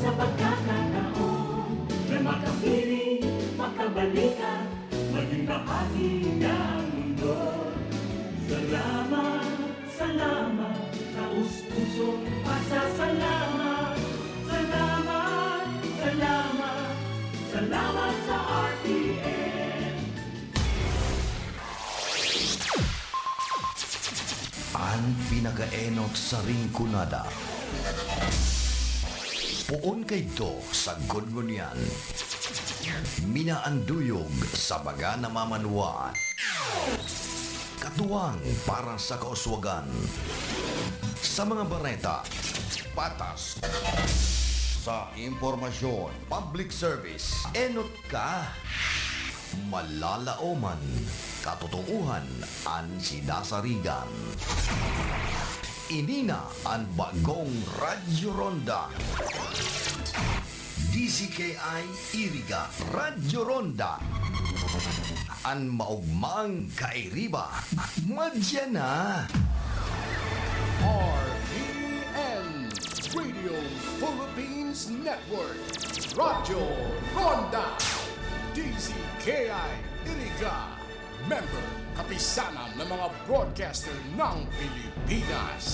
sa pagkakataon na makapiling, makabalikan, maging bahagi ng mundo. Salamat, salamat, taus-pusong pasasalamat. Salamat, salamat, salamat sa RTN. Ang pinakaenot sa ringkunada. Puon kay do sa gungunyan. Minaanduyog sa baga namamanwa. Katuwang para sa kauswagan. Sa mga bareta, patas. Sa impormasyon, public service, enot ka. Malalaoman, katotohuan, ang sinasarigan. Inina ang bagong Radyo Ronda. DCKI Iriga Radyo Ronda. Ang maugmang kairiba. Madya na. RPN Radio Philippines Network Radyo Ronda DCKI Iriga Member Kapisanan ng mga broadcaster ng Pilipinas.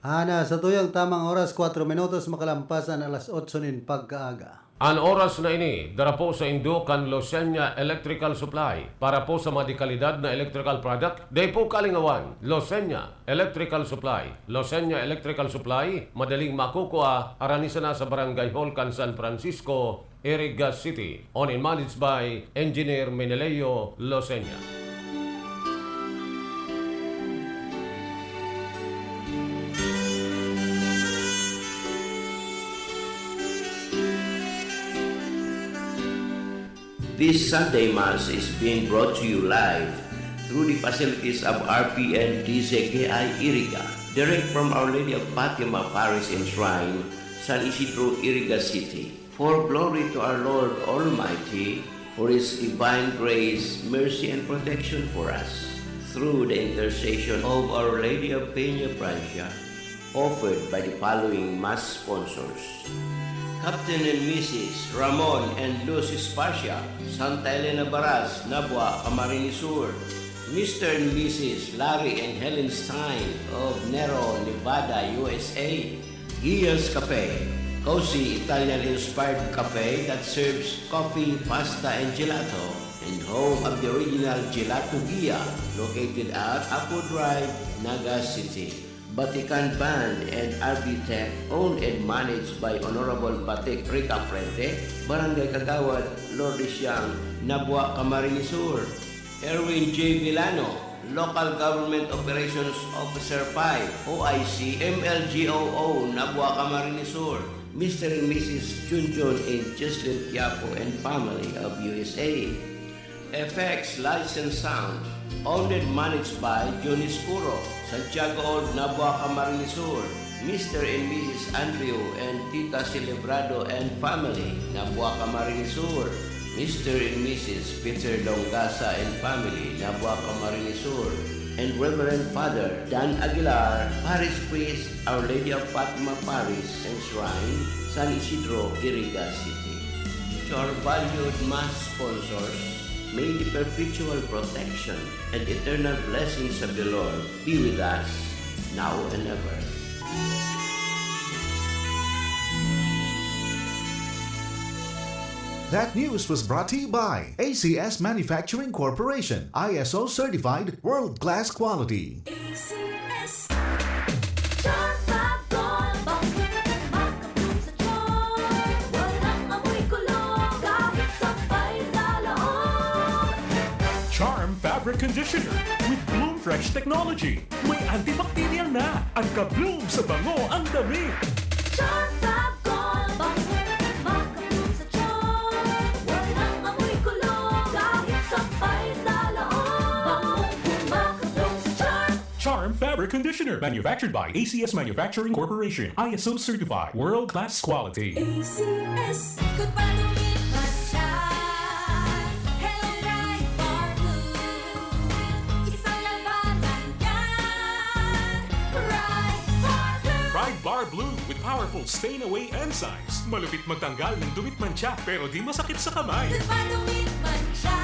Ana, sa tuyang tamang oras, 4 minutos makalampasan alas 8 nin pagkaaga. Ang oras na ini, dara po sa Indukan Losenya Electrical Supply para po sa mga dekalidad na electrical product. Day po kalingawan, Losenya Electrical Supply. Losenya Electrical Supply, madaling makukuha, aranisa na sa Barangay Holcan, San Francisco, Iriga City. Owned and managed by Engineer Meneleo Losenya. This Sunday Mass is being brought to you live through the facilities of RPN DCKI Iriga, direct from Our Lady of Fatima Parish and Shrine, San Isidro, Iriga City. For glory to our Lord Almighty, for His divine grace, mercy, and protection for us, through the intercession of Our Lady of Peña Francia, offered by the following Mass sponsors: Captain and Mrs. Ramon and Lucy Sparcia, Santa Elena Baras, Nabua, Camarines Sur. Mr. and Mrs. Larry and Helen Stein of Nero, Nevada, USA. Gia's Cafe, cozy Italian-inspired cafe that serves coffee, pasta, and gelato, and home of the original Gelato Gia, located at Apo Drive, Naga City. Vatican Band and RB Tech, owned and managed by Honorable Batik Rica Frente, Barangay Kagawad, Lourdes Yang, Nabua, Camarines Sur. Erwin J. Villano, Local Government Operations Officer 5, OIC, MLGOO, Nabua, Camarines Sur. Mr. and Mrs. Junjun and Jocelyn Quiapo and family of USA. FX License Sound, owned and managed by Johnny Scuro, Santiago Old, Nabua, Camarines Sur. Mr. and Mrs. Andrew and Tita Celebrado and family, Nabua, Camarines Sur. Mr. and Mrs. Peter Longasa and family, Nabua, Camarines Sur. And Reverend Father Dan Aguilar, Parish Priest, Our Lady of Fatima Parish and Shrine, San Isidro, Iriga City. To our valued Mass sponsors, may the perpetual protection and eternal blessings of the Lord be with us now and ever. That news was brought to you by ACS Manufacturing Corporation, ISO certified world-class quality. ACS Charm makabloom sa charm. Walang amoy kulong kahit sabay sa loob. Charm Fabric Conditioner with Bloom Fresh Technology. May antibacterial na at ka-bloom sa bango ang damit. Charm makabloom sa charm. Walang amoy kulong kahit sabay sa loob. Makabloom sa charm. Charm Fabric Conditioner, manufactured by ACS Manufacturing Corporation, ISO certified, world-class quality. ACS Good pa lumipat siya. Hello, Bright Bar Blue. Isang labanan yan. Bright Bar Blue. Pride Bar Bar Blue with powerful stain-away enzymes. Malupit magtanggal ng dumit mancha pero di masakit sa kamay. Dumit man siya.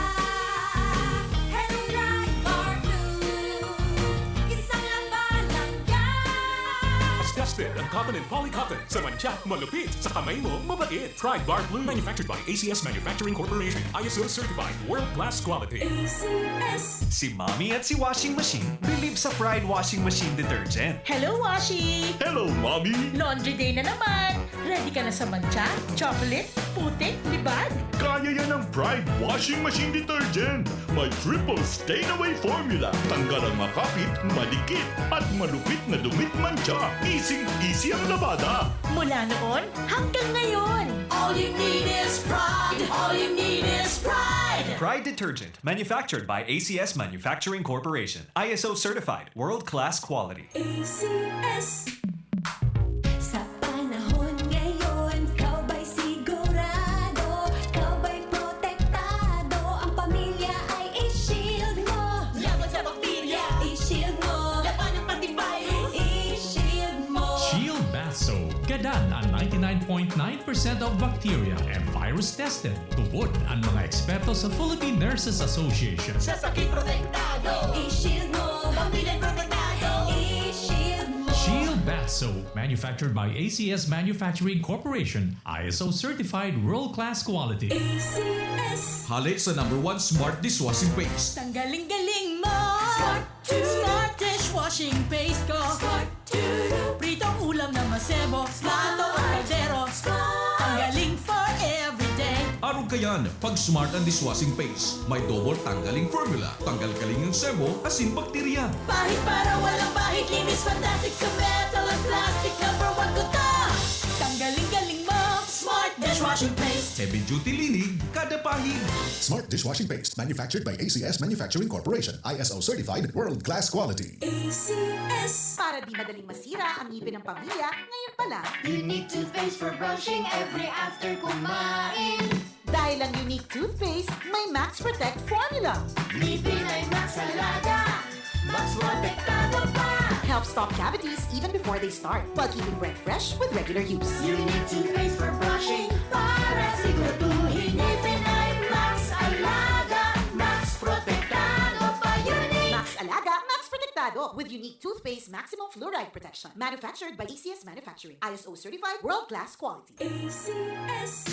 Hello, Pride Bar Blue. Isang laban lang yan. As tested ang cotton and polycotton. Sa mancha, malupit. Sa kamay mo, mabait. Pride Bar Blue. Manufactured by ACS Manufacturing Corporation. ISO certified. World-class quality. ACS. Si Mommy at si Washing Machine believe sa Pride Washing Machine Detergent. Hello, Washi! Hello, Mommy! Laundry day na naman! Ready ka na sa mancha, chocolate, putik, libag? Kaya yan ang Pride Washing Machine Detergent. May triple stain-away formula. Tanggal ang makapit, madikit, at malupit na dumit mancha. Easy ang labada. Mula noon hanggang ngayon! All you need is pride. All you need is pride. Pride Detergent, manufactured by ACS Manufacturing Corporation. ISO certified, world-class quality. ACS. Sa panahon ngayon, kau ba'y sigurado? Kau ba'y protektado? Ang pamilya ay i-shield mo. Laban sa bakterya, i-shield mo. Laban ng antivirus, i-shield mo. Shield Bath Soap. Gadan ang 99.9% of bacteria and virus tested. Tupod ang mga eksperto sa Philippine Nurses Association. Sa sakit protektado, i-shield mo. Pamilya protektado, i-shield mo. Shield Bath Soap, manufactured by ACS Manufacturing Corporation, ISO certified world-class quality. ACS. Halit sa #1 Smart Dishwashing Paste. Tanggaling-galing mo! Smart to Smart dishwashing paste ko! Smart to Pritong ulam na masebo, plato at kaldero. Tanggaling for everyday. Araw kayan, pag Smart ang Dishwashing Paste, may double tanggaling formula. Tanggal-galing ng sebo, asin bakterya. Pahit para walang bahid, linis fantastic sa metal at plastic. #1 ko to! Tanggaling-galing mo! Smart dishwashing paste! Heavy duty linig, kada pahid. Smart Dishwashing Paste, manufactured by ACS Manufacturing Corporation. ISO certified, world-class quality. ACS. Para di madaling masira ang ngipin ng pamilya, ngayon pa lang. Unique toothpaste for brushing every after kumain. Dahil ang unique toothpaste, may Max Protect formula. Ngipin ay Max Alaga. Max protektado pa. Helps stop cavities even before they start, while keeping breath fresh with regular use. Unique toothpaste for brushing para siguraduhin. Ngipin ay Max Alaga. Max protektado pa. Unique. Max Alaga, Max Protectado with unique toothpaste maximum fluoride protection. Manufactured by ACS Manufacturing. ISO certified world-class quality. ACS.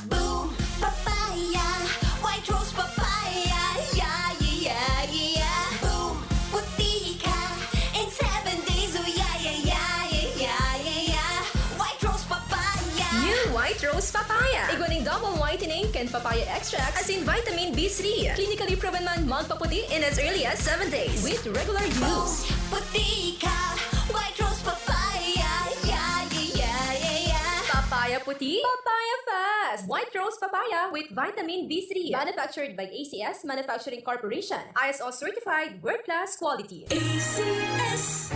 Boom, papaya, white rose papaya, yeah, yeah, yeah. Boom, puti ka in 7 days, oh yeah, yeah, yeah, yeah, yeah, yeah. White rose papaya. New White Rose Papaya. Iguaning double whitening and papaya extract as in vitamin B3. Clinically proven man magpaputi in as early as 7 days with regular Boom, use. puti ka, white rose papaya, yeah, yeah, yeah, yeah, yeah. Papaya puti, papaya fast. White Rose Papaya with vitamin B3. Manufactured by ACS Manufacturing Corporation. ISO certified world-class quality. ACS.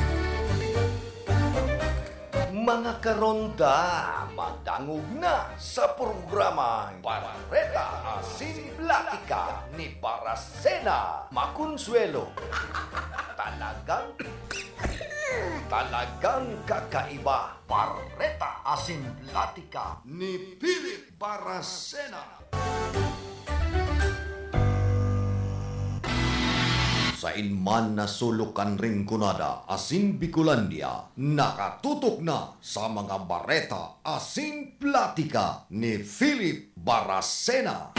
Mga karonda, madangog na sa programa Barreta Asin Platica ni Baracena Maconsuelo. Talagang kakaiba. Barreta Asin Platica ni Philip Baracena. Sa inman na sulukan ring kunada asin Bicolandia, nakatutok na sa mga Barreta Asin Platica ni Philip Baracena.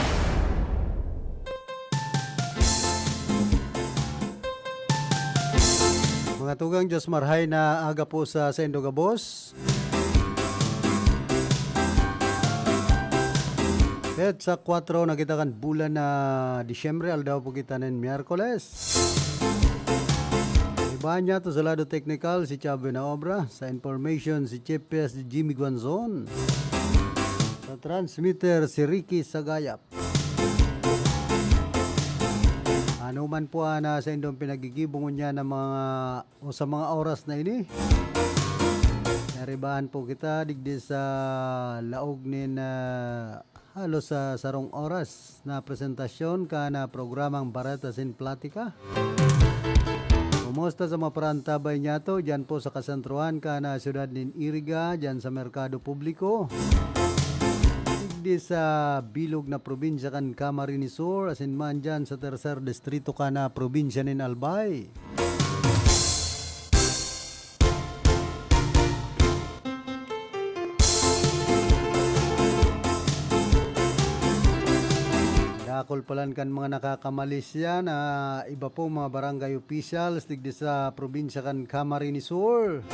Mga tugang Diyos marhay na aga po sa Sendo Gabos. At sa 4 nakita kan bulan na Disyembre, aldaw po kita ng Miyerkules. Iba niya to sa lado technical si Chave na obra, sa information si Chief PS Jimmy Guanzon, sa transmitter si Ricky Sagayap. Ano man po na sa indong pinagigibungon niya ng mga o sa mga oras na ini. Naribahan po kita digdi sa laog ni na halos sa sarong oras na presentasyon ka na programang Barreta Asin Platica. Kamusta sa mga parantabay niya to? Diyan po sa kasentruhan ka na siyudad ng Iriga, diyan sa Merkado Publiko. Di sa bilog na probinsya kan Camarines Sur, asin man dyan sa tercer distrito ka na probinsya ng Albay. Dakol palan kan mga nakakamalis yan, iba po mga barangay officials digdi sa probinsya kan Camarines Sur.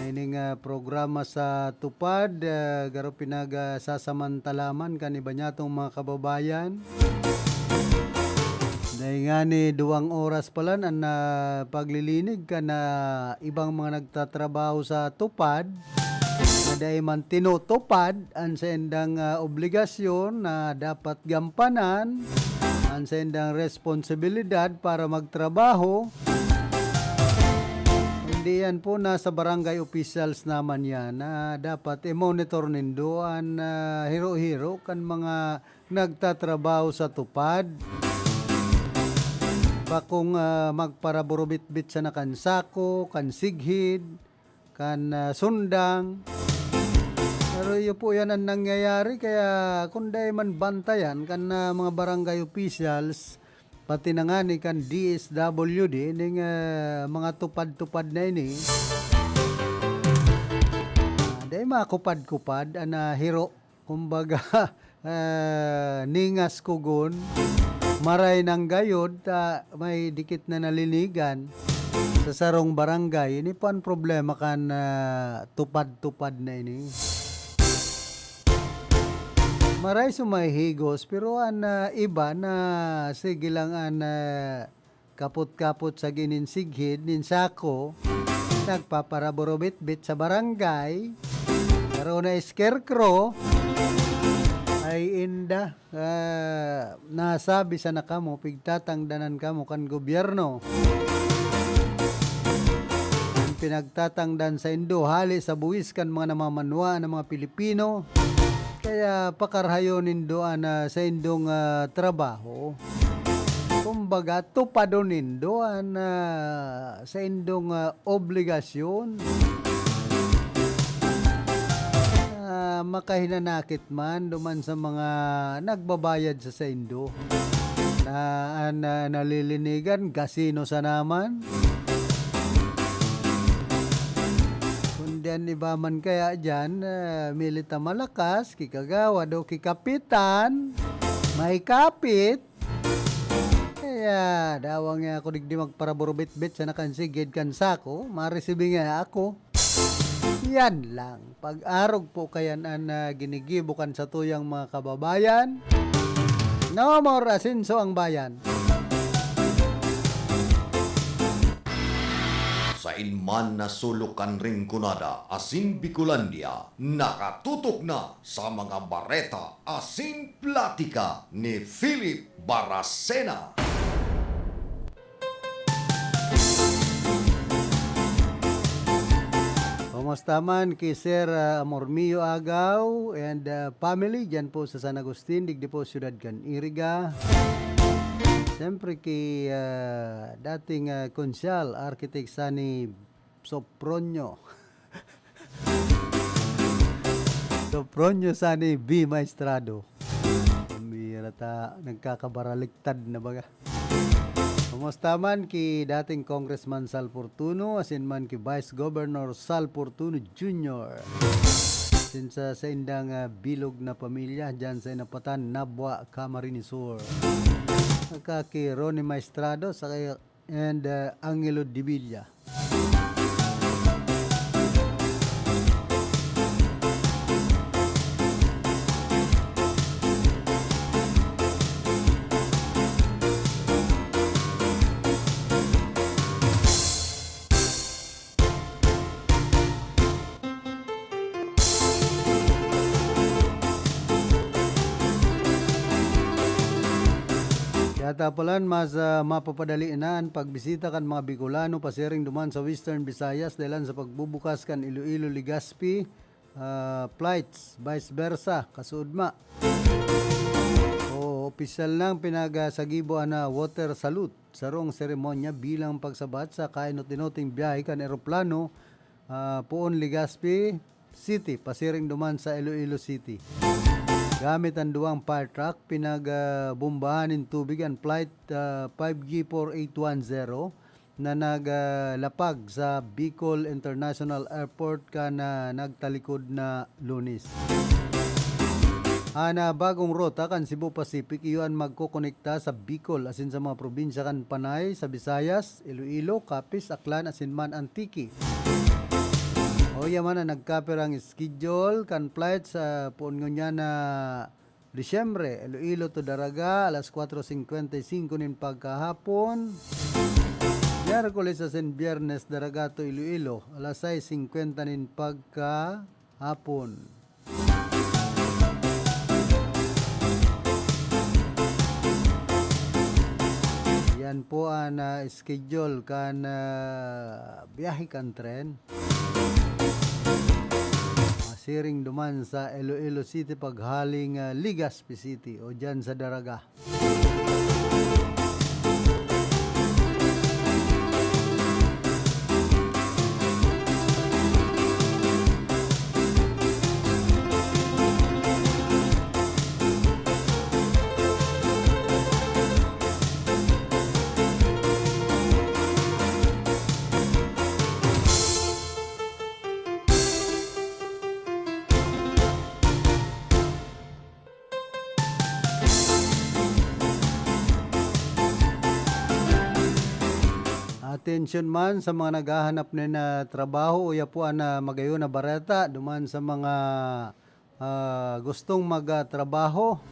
Ining programa sa tupad, garo pinagasasamantalaman kan iba niya itong mga kababayan. Dahil nga ni 2 oras palan ang paglilinig ka na ibang mga nagtatrabaho sa tupad na dahil man tinutupad ang sendang obligasyon na dapat gampanan, ang sendang responsibilidad para magtrabaho. Hindi yan po nasa barangay officials naman yan na dapat i-monitor nindo ang hiro-hiro kan mga nagtatrabaho sa tupad. Bakong magparaburubit-bit sa kan sako, kan sighid, kan sundang. Pero yun po yan ang nangyayari kaya kung dahil man bantayan kan mga barangay officials, pati na nga ni kan DSWD ng mga tupad-tupad na ini. Dahil mga kupad-kupad na hiro, kumbaga ningas kugon, maray ng gayod, may dikit na naliligan sa sarong barangay. Ini po ang problema kan tupad-tupad na ini. Maray sumahigos pero an iba na sige lang an kaput-kaput sa gininsighid nin sako nagpaparaborobit-bit sa barangay pero na scarecrow ay inda nasabi sa nakamo pigtatangdanan kamo kan gobyerno ang pinagtatangdan sa indo hali sa buwis kan mga namamanwa ng mga Pilipino. Kaya pakarhayonin doon sa indong trabaho. Kumbaga, tupadonin doon sa indong obligasyon. Makahinanakit man duman sa mga nagbabayad sa indo. Na nalilinigan, kasino sa naman. Diyan iba man kaya dyan, milita malakas, kikagawa daw kikapitan, may kapit. Kaya dawang nga ako digdi magparaborobit-bit sa nakansigid kan sako, maresibi nga ako. Yan lang, pag-arog po kayan ang ginigibukan sa tuyang mga kababayan. No more asinso ang bayan. Sa inman na sulukan ring kunada asin Bicolandia, nakatutok na sa mga bareta asin platika ni Philip Baracena. Kumusta man kay Sir Amormio Agaw and family dyan po sa San Agustin, digdi po siyudad kan Iriga. Siyempre kay dating konsyal, architect Sani Sopronio. Sopronio Sani B. Maestrado. Mira ta, nagkakabaraliktad na baga. Kumusta man kay dating Congressman Sal Fortuno, asin man kay Vice Governor Sal Fortuno Jr. Sinsa sa indang bilog na pamilya dyan sa inapatan Nabwa, Camarines Sur. Kaki Ronnie Maestrado and Angelo Divilla. Katapalan mas mapapadali na ang pagbisita kan mga Bicolano pasiring duman sa Western Visayas dahil sa pagbubukas kan Iloilo Legazpi flights, vice versa, kasudma. O opisyal ng pinagasagibo na water salute sarong seremonya bilang pagsabat sa kainot-inoting biyahe kan eroplano puon Legazpi City, pasiring duman sa Iloilo City. Gamit ang duwang fire truck, pinagbumbahan ng tubig ang flight 5G4810 na naglapag sa Bicol International Airport ka na nagtalikod na Lunes. Ana bagong rota kan Cebu Pacific iyon magkokonekta sa Bicol asin sa mga probinsya kan Panay, sa Visayas, Iloilo, Capiz, Aklan asin man Antique. O yaman na nagkaperang schedule kan flight sa puon nga na Disyembre, Iloilo to Daraga alas 4:55 nin pagkahapon. Miyerkules asin Biyernes Daraga to Iloilo alas 6:50 nin pagkahapon. Yan po ang schedule kan biyahe kan tren. Siring duman sa Iloilo City paghaling Legazpi City o dyan sa Daraga. Atensyon man sa mga naghahanap na trabaho o po na magayon na bareta duman sa mga gustong magtrabaho.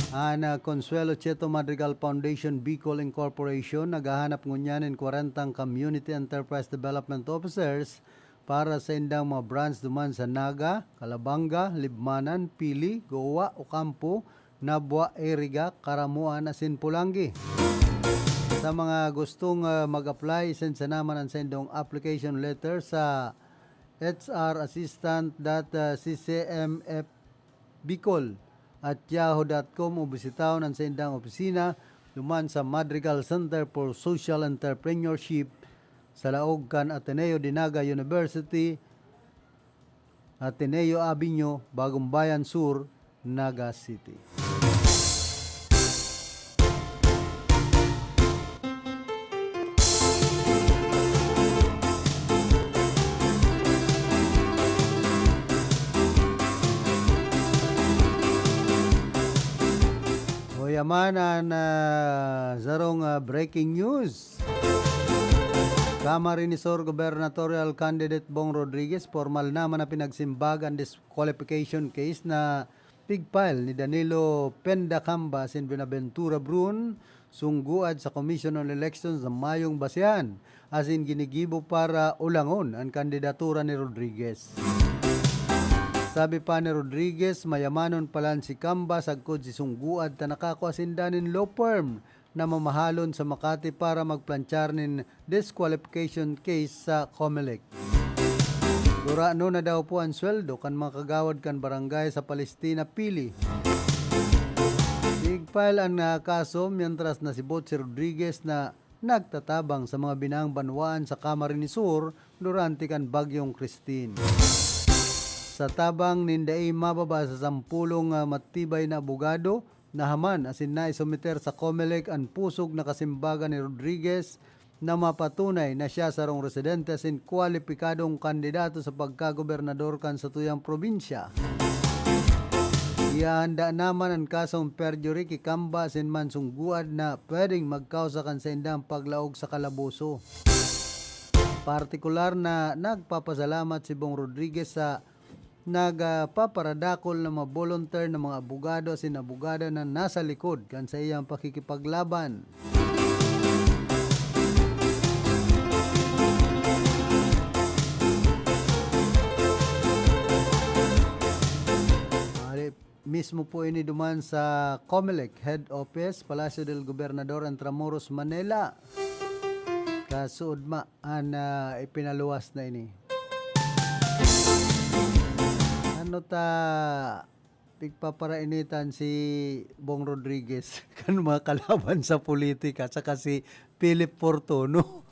Ana Consuelo Cheto Madrigal Foundation Bicol Incorporation naghahanap ngunyan ng 40 Community Enterprise Development Officers para sa indang mga branch duman sa Naga, Calabanga, Libmanan, Pili, Goa, Ocampo, Nabwa, Iriga, Karamuan, asin Pulangi. Sa mga gustong mag-apply, send sa naman ang sendong application letter sa hrassistant.ccmfbicol@yahoo.com o bisitaw ng sendang opisina duman sa Madrigal Center for Social Entrepreneurship sa Laog kan Ateneo de Naga University, Ateneo Avenue, Bagong Bayan Sur, Naga City. Yaman na zarong breaking news. Camarinesor Gubernatorial Candidate Bong Rodriguez formal naman na pinagsimbag ang disqualification case na pigfile ni Danilo Pendacamba sin Buenaventura Brun sungguad sa Commission on Elections sa Mayong Basihan asin ginigibo para ulangon ang kandidatura ni Rodriguez. Sabi pa ni Rodriguez, mayamanon palan si Camba sagkod si sungguad ta nakakuasindanin law firm na mamahalon sa Makati para magplanchar nin disqualification case sa COMELEC. Durano na daw po ang sweldo kan mga kagawad kan barangay sa Palestina Pili. Nag-file ang kaso mientras nasibot si Rodriguez na nagtatabang sa mga binang banwaan sa Camarinesor durante kan bagyong Christine. Sa tabang ninday mababa sa 10 matibay na abogado na haman asin na isumiter sa COMELEC ang pusog na kasimbaga ni Rodriguez na mapatunay na siya sarong residente asin kwalipikadong kandidato sa pagkagobernador kan sa tuyang probinsya. Ihanda naman ang kasong perjury kay Camba asin man sungguad na pwedeng magkausa kan sa indang paglaog sa kalabuso. Partikular na nagpapasalamat si Bong Rodriguez sa nagpaparadakol na mga volunteer na mga abogado asin abogada na nasa likod kan sa iyang pakikipaglaban. Mismo po ini duman sa COMELEC Head Office, Palacio del Gobernador Intramuros, Manila. Kasuod ipinaluwas na ini. Ano ta pigpaparainitan si Bong Rodriguez kan mga kalaban sa politika saka si Philip Fortuno.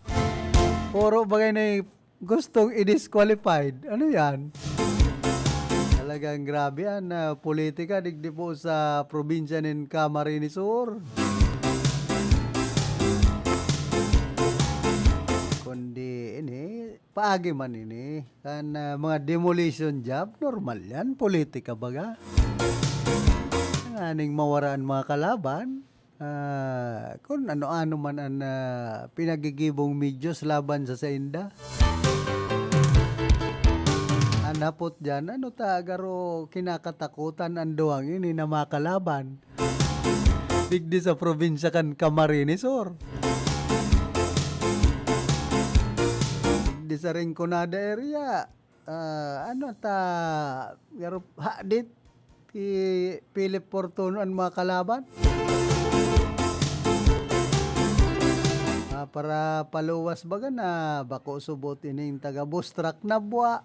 Puro bagay na gustong i-disqualified. Ano yan? Talagang grabe yan na politika digdi po sa probinsya ng Camarines Sur. Kundi ini paagi man ini kan mga demolition job normal yan politika baga. Ang aning mawaraan mga kalaban kung ano-ano man ang pinagigibong medyos laban sa Sainda. Anapot dyan, ano tagaro kinakatakutan ang duwang ini na makalaban. Digdi sa probinsya kan Camarines Sur. Digdi sa Rinconada area, garo hadit ki Philip Fortuno ang mga kalaban. Para paluwas baga na bako subot ining taga Bustrak na buwa.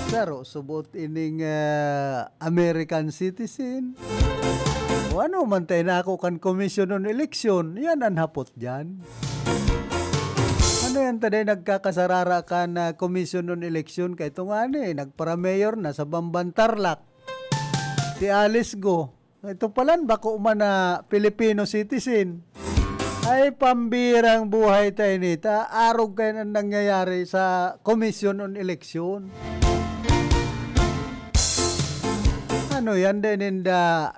Saro subot ining American citizen. O ano man tayo na ako kan komisyon ng eleksyon, yan ang hapot dyan. Ano yan taday nagkakasarara ka na komisyon ng eleksyon kay ito nga nagpara-mayor na sa Bamban Tarlac. Si Alice Go. Ito palan bako man na Filipino citizen. Ay pambirang buhay tayo nita. Arog kayo na nangyayari sa komisyon ng eleksyon. Ano yan din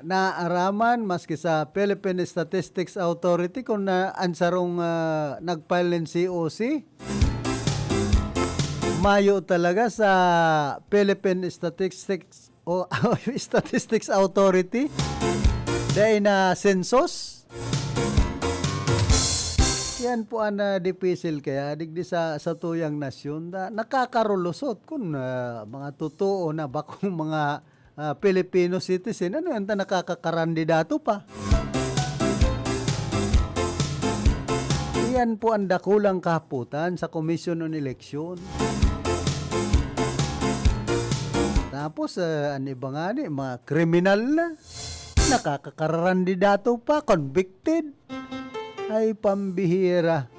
naaraman maski sa Philippine Statistics Authority kung ansarong nagfile ng COC. Mayo talaga sa Philippine Statistics Statistics Authority dahil na census. Yan po ang dipisil kaya digdi sa tuyang nasyon na nakakarulusot kung mga totoo na bakong mga Filipino citizen, ano yan ta nakakakandidato pa. Yan po ang dakulang kahaputan sa komisyon ng eleksyon. Tapos, ano ba nga mga kriminal na, nakakakandidato pa, convicted. Ay pambihira.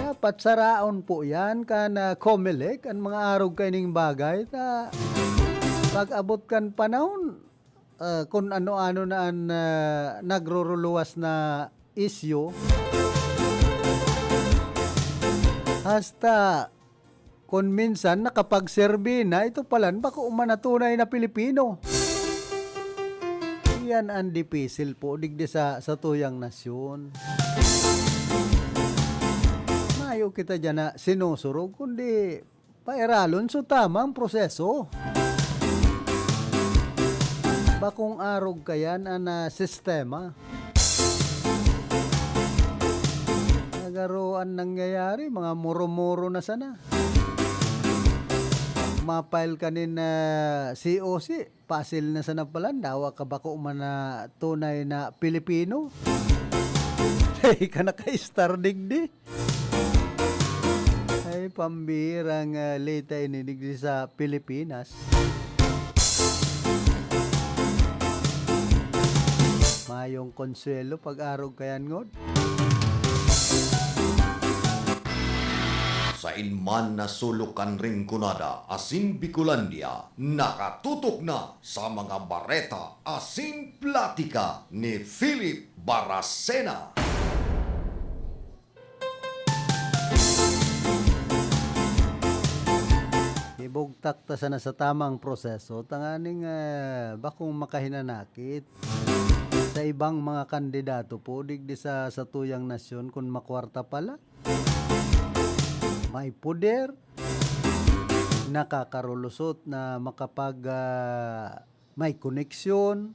Dapat saraon po yan kana COMELEC, ang mga arog kaining bagay, pag abot kan panahon, kung ano-ano na ang nagruruluwas na isyo, hasta kung minsan nakapagserbi na, ito palan baka umanatunay na Pilipino. Yan ang dipisil po, digdi sa tuyang nasyon. Mayo kita dyan na sinusurog, kundi pairalon so tamang proseso. Bakong arog kayan ang sistema. Nagaroan nangyayari, mga muro-muro na sana. Mapile kanin na COC, pasil na sana pala, dawa ka bako man na tunay na Pilipino. Ay ka naka-star digdi. Ay pambirang lita inidigdi sa Pilipinas. Mayong konsuelo pag-arog kayan ngod. Sa inman na sulukan Rinconada, asin Bicolandia, nakatutok na sa mga bareta asin platika ni Philip Baracena. Ibugtak ta sana sa tamang proseso, tanganing bakong makahinanakit sa ibang mga kandidato po digdi sa tuyang nasyon kung makwarta pala. May poder, nakakarulusot na makapag may koneksyon,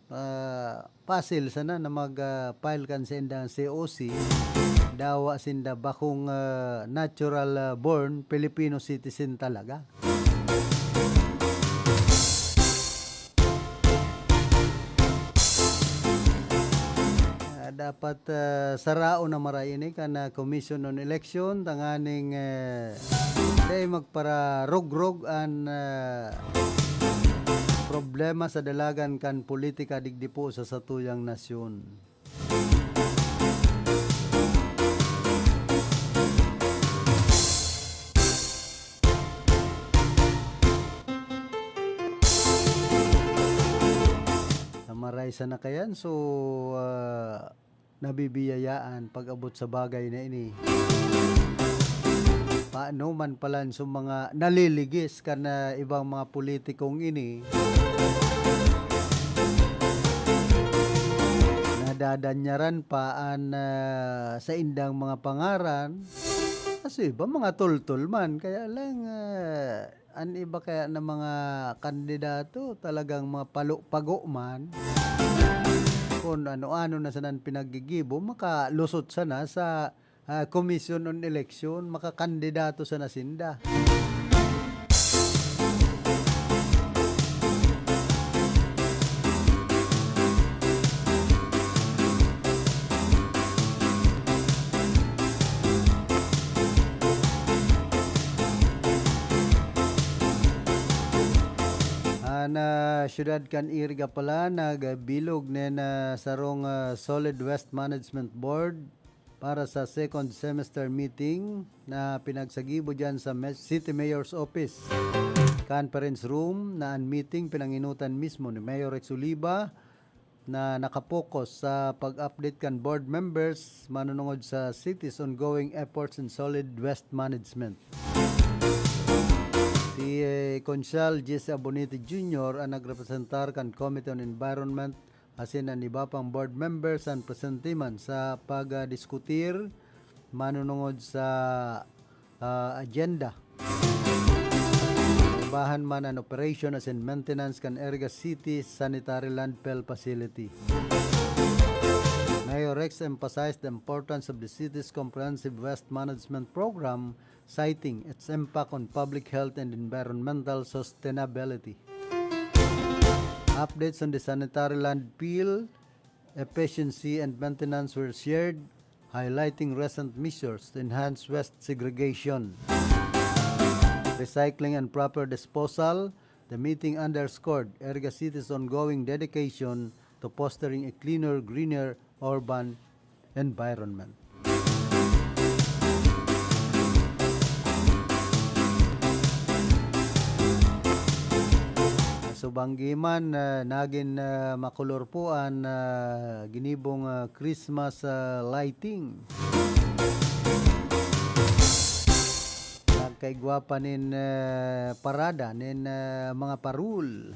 pasil sana na mag-file kan sa indang COC, dawa sinda bakong natural born Filipino citizen talaga. Dapat sarao na marayini ka na commission on election tanganing day magpara rog-rog ang problema sa dalagan kan politika digdi po sa satuyang nasyon. Maray sa na kayan, so nabibiyayaan pag-abot sa bagay na ini. Paano man palan sa mga naliligis ka na ibang mga politikong ini, nadadanyaran paan sa indang mga pangaran, kasi iba mga tultul man, kaya lang an iba kaya na mga kandidato talagang mga pago man, kung ano-ano na sanan pinagigibo, makalusot sana sa Commission on Election, makakandidato sana sinda. Na syudad kan Iriga pala nagbilog na sarong Solid Waste Management Board para sa second semester meeting na pinagsagibo dyan sa City Mayor's Office Conference Room, na ang meeting pinanginutan mismo ni Mayor Rex Oliva na nakapokus sa pag-update kan board members manunungod sa city's ongoing efforts in solid waste management. Si Consial Jesse Abonite Jr. ang nagrepresentar kan Committee on Environment asin ang iba pang board members ang presentiman sa pagdiskutir manunungod sa agenda. Bahan man ang operation as in maintenance kan Iriga City Sanitary Landfill Facility. Mayor Rex emphasized the importance of the city's comprehensive waste management program, citing its impact on public health and environmental sustainability. Updates on the sanitary landfill efficiency and maintenance were shared, highlighting recent measures to enhance waste segregation, recycling and proper disposal. The meeting underscored Iriga City's ongoing dedication to fostering a cleaner, greener urban environment. So banggiman nagin makolorpuan ginibong Christmas lighting. Kay gwapa nin parada nin mga parul.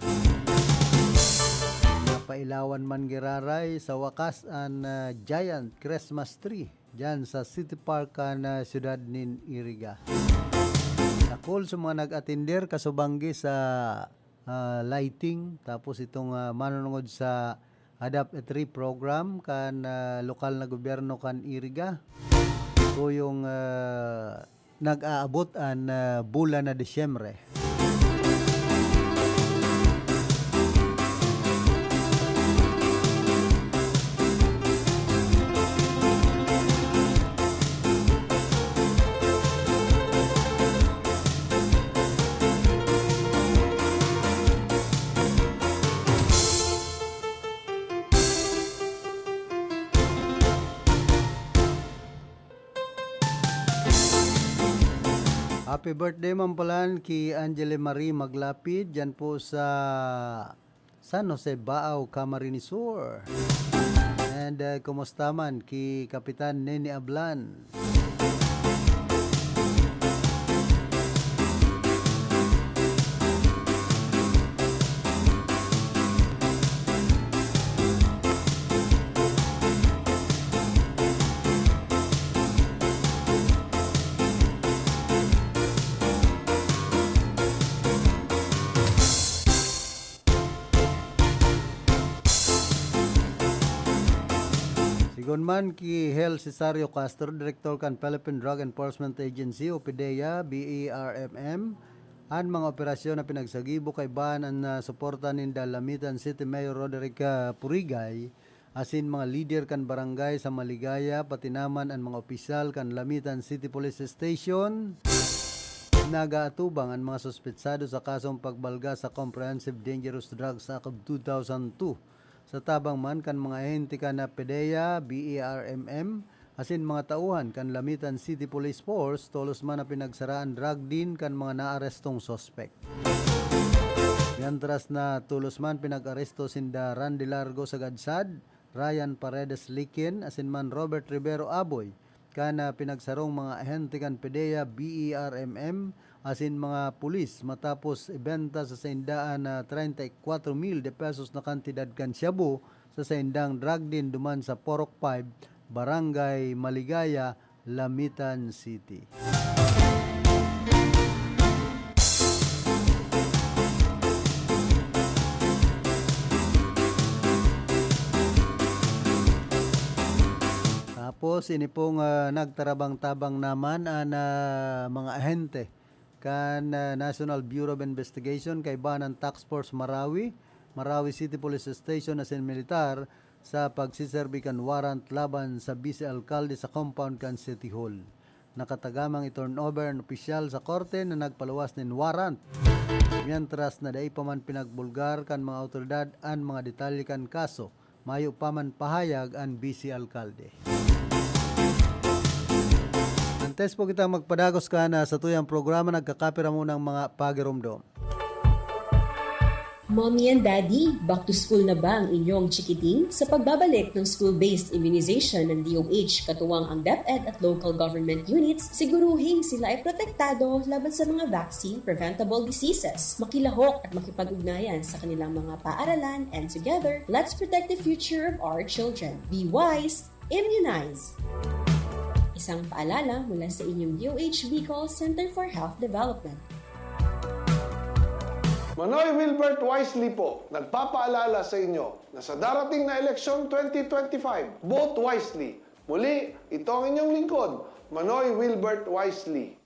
Napailawan man giraray sa wakas an giant Christmas tree dyan sa City Park na siyudad nin Iriga. Nakul sa mga nag-attender kasubanggi sa lighting, tapos itong manunungod sa Adapt a Tree program kan lokal na gobyerno kan Iriga. Ito yung nag-aabot ang bulan na Disyembre. Happy birthday mampalan ki Angela Marie Maglapid dyan po sa San Jose, Baaw, Camarines Sur. And kumusta man ki Kapitan Neni Ablan. Sigon man ki Hel Cesario Castro, Director kan Philippine Drug Enforcement Agency o PDEA, BERMM, ang mga operasyon na pinagsagibo kay Ban ang suporta ni Lamitan City Mayor Roderick Purigay, asin mga leader kan barangay sa Maligaya, pati naman ang mga opisyal kan Lamitan City Police Station, nagaatubang ang mga suspetsado sa kasong pagbalga sa Comprehensive Dangerous Drugs Act of 2002. Sa tabang man kan mga ahente ka na PDEA, BERMM, asin mga tauhan kan Lamitan City Police Force, tolos man na pinagsaraan drug din kan mga naarestong suspect. Yantras na tulos man pinag-aresto sinda Randy Largo sa Gadsad, Ryan Paredes Likin, asin man Robert Rivero Aboy, kana pinagsarong mga ahente kan PDEA, BERMM, asin mga pulis matapos ibenta sa saindaan na 34,000 pesos na kantidad kan shabu sa saindang drug din duman sa Porok 5, Barangay Maligaya, Lamitan City. Tapos ini pong nagtarabang-tabang naman na mga ahente kan National Bureau of Investigation kay Banan Task Force Marawi City Police Station asin militar sa pagsiserbi kan warrant laban sa vice alkalde sa compound kan City Hall. Nakatagamang i-turnover ng opisyal sa korte na nagpaluwas nin warrant. Mientras na dai pa man pinagbulgar kan mga awtoridad an mga detalye kan kaso, mayo pa man pahayag ang vice alkalde. Antes po kita magpadagos ka na sa tuyang programa, nagkakapira mo ng mga pagirumdom. Mommy and Daddy, back to school na ba ang inyong chikiting? Sa pagbabalik ng school-based immunization ng DOH, katuwang ang DepEd at local government units, siguruhin sila ay protektado laban sa mga vaccine-preventable diseases. Makilahok at makipag-ugnayan sa kanilang mga paaralan, and together, let's protect the future of our children. Be wise, immunize! Isang paalala mula sa inyong DOH Bicol Center for Health Development. Manoy Wilbert Wisely po, nagpapaalala sa inyo na sa darating na eleksyon 2025, vote wisely. Muli, ito ang inyong lingkod, Manoy Wilbert Wisely.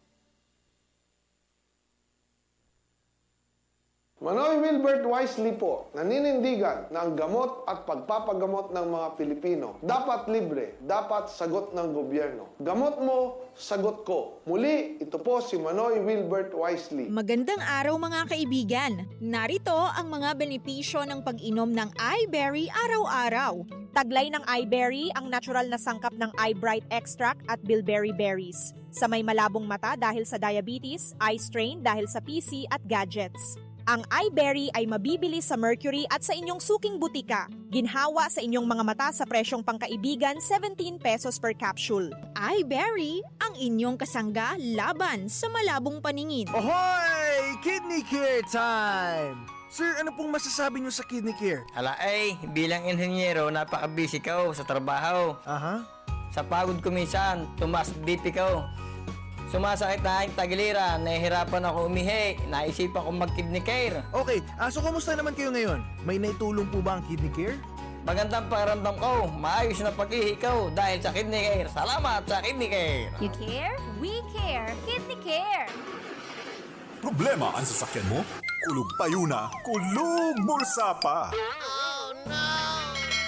Manoy Wilbert Wisely po, naninindigan na ang gamot at pagpapagamot ng mga Pilipino dapat libre, dapat sagot ng gobyerno. Gamot mo, sagot ko. Muli, ito po si Manoy Wilbert Wisely. Magandang araw mga kaibigan. Narito ang mga benepisyo ng pag-inom ng iBerry araw-araw. Taglay ng iBerry ang natural na sangkap ng iBright extract at bilberry berries. Sa may malabong mata dahil sa diabetes, eye strain dahil sa PC at gadgets. Ang iBerry ay mabibili sa Mercury at sa inyong suking butika. Ginhawa sa inyong mga mata sa presyong pangkaibigan, 17 pesos per capsule. iBerry, ang inyong kasangga laban sa malabong paningin. Ahoy! Kidney Care time! Sir, ano pong masasabi niyo sa Kidney Care? Ala bilang inhenyero, napaka-busy ka sa trabaho. Aha. Sa pagod ko minsan, tumaas BP ko. Sumasakit na aking tagiliran, nahihirapan ako umihi, naisipan ko mag-Kidney Care. Okay, so kumusta naman kayo ngayon? May naitulong po ba ang Kidney Care? Magandang pakiramdam ko, maayos na pag-ihi ko dahil sa Kidney Care. Salamat sa Kidney Care. You care? We care. Kidney Care. Problema ang sasakyan mo? Kulog payo na, kulog bulsa pa.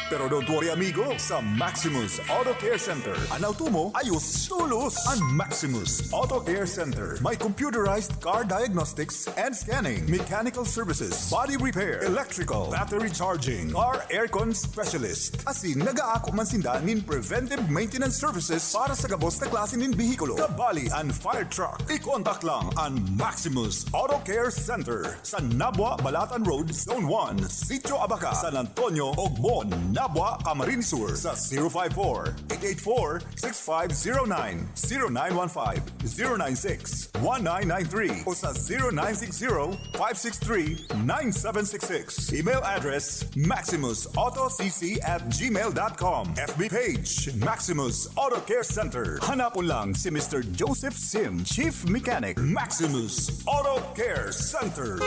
Pero don't worry amigo, sa Maximus Auto Care Center, ang auto mo ayos tulos. Ang Maximus Auto Care Center may computerized car diagnostics and scanning, mechanical services, body repair, electrical, battery charging, car aircon specialist. Asin nag-aako man sinda nin preventive maintenance services para sa gabos na klase nin bihikulo, kabali and fire truck. I-contact lang ang Maximus Auto Care Center sa Nabwa, Balatan Road, Zone 1, Sitio Abaca, San Antonio, Ogmon, Nabwa, Camarines Sur sa 054-884-6509, 0915-096-1993 o sa 0960-563-9766. Email address maximusautocc@gmail.com. FB page Maximus Auto Care Center. Hanapon lang si Mr. Joseph Sim, Chief Mechanic, Maximus Auto Care Center.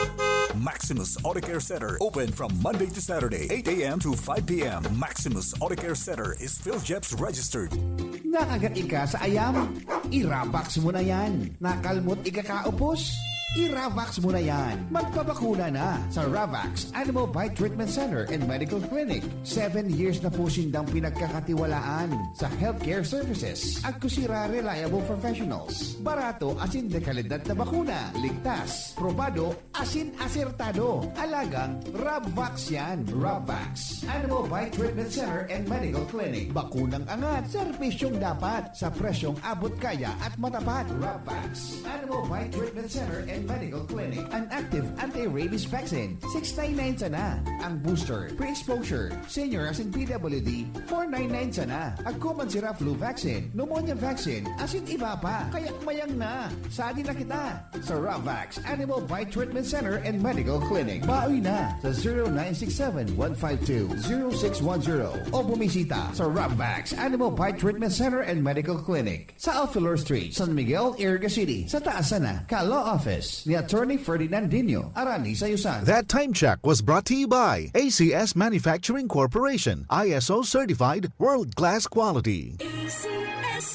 Maximus Auto Care Center, open from Monday to Saturday, 8 a.m. to 5 p.m. Maximus Auto Care Center is PhilJeps registered. Nakagati ka sa ayam? Irapax mo na yan. Nakalmot ikakaupos? I-Ravax mo na yan. Magpabakuna na sa Ravax Animal Bite Treatment Center and Medical Clinic. 7 years na po sindang pinagkakatiwalaan sa healthcare services. At kusira reliable professionals. Barato asin de kalidad na bakuna. Ligtas, probado, asin asertado. Alagang Ravax yan. Ravax Animal Bite Treatment Center and Medical Clinic. Bakunang angat. Serbisyong dapat sa presyong abot kaya at matapat. Ravax Animal Bite Treatment Center and Medical Clinic. An active anti-rabies vaccine. $699 sana. Ang booster, pre-exposure, senior as in PWD, $499 sana. Agkuman sira flu vaccine, pneumonia vaccine, asin iba pa. Kaya mayang na. Sadi na kita sa Ravax Animal Bite Treatment Center and Medical Clinic. Baoy na sa 0967-152-0610 o bumisita sa Ravax Animal Bite Treatment Center and Medical Clinic sa Alfilor Street, San Miguel, Iriga City. Sa taas na, Ka-Law Office ni Attorney Ferdinand Dino, Arani Sayusan. That time check was brought to you by ACS Manufacturing Corporation, ISO certified world-class quality.